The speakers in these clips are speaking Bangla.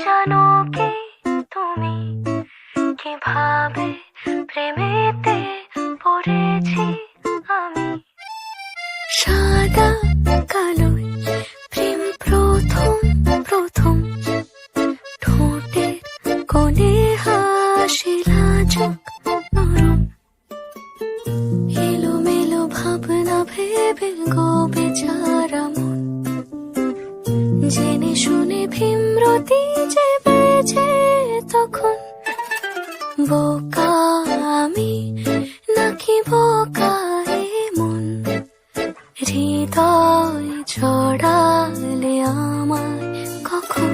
জানো কি তুমি কিভাবে প্রেমেতে পড়েছি আমি? সাদা কালো প্রেম প্রথম প্রথম, ঠোঁটের কোণে হাসি লাজুক নরম, এলোমেলো ভাবনা ভেবে গো বেচারা মন, জেনে শুনে ভীমরতি যে বেজে তখন। বোকা আমি নাকি বোকা এ মন, হৃদয় ছড়ালে আমায় কখন?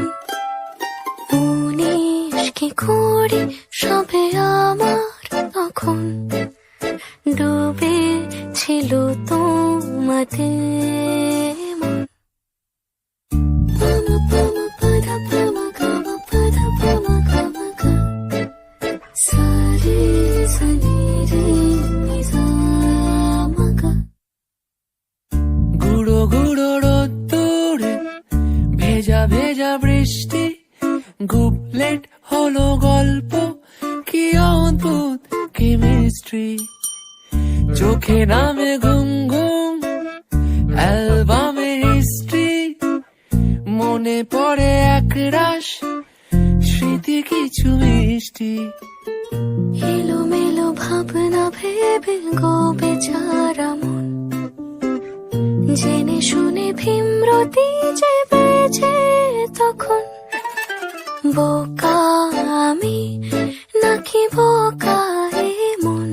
19 কি 20 সবে আমার তখন, ডুবে ছিল তোমাতে মন। পামা পামা পাধা পামা গামা পাধা পামা গামা গা, সারে সানি রে নিজা মাগা। গুঁড়ো গুঁড়ো রোদ্দুরে ভেজা ভেজা বৃষ্টি, গুবলেট হলো গল্প, কি অদ্ভুত কেমিস্ট্রি। চোখে নামে ঘুম ঘুম, অ্যালবামে হিস্ট্রি, মনে পড়ে একরাশ স্মৃতি কিছু মিষ্টি। এলোমেলো ভাবনা ভেবে গো বেচারা মন, জেনে শুনে ভীমরতি যে বেজে তখন। বোকা আমি নাকি বোকা এ মন,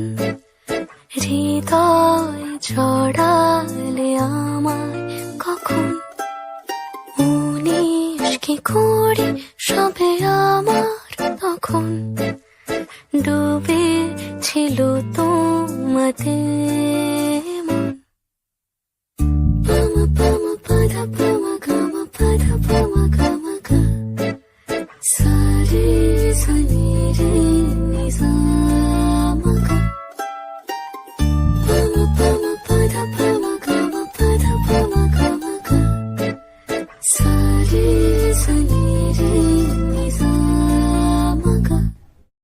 হৃদয় ছড়ালে আমায় কখন? 19 কি 20 সবে আমার তখন, ডুবে ছিল তোমাতে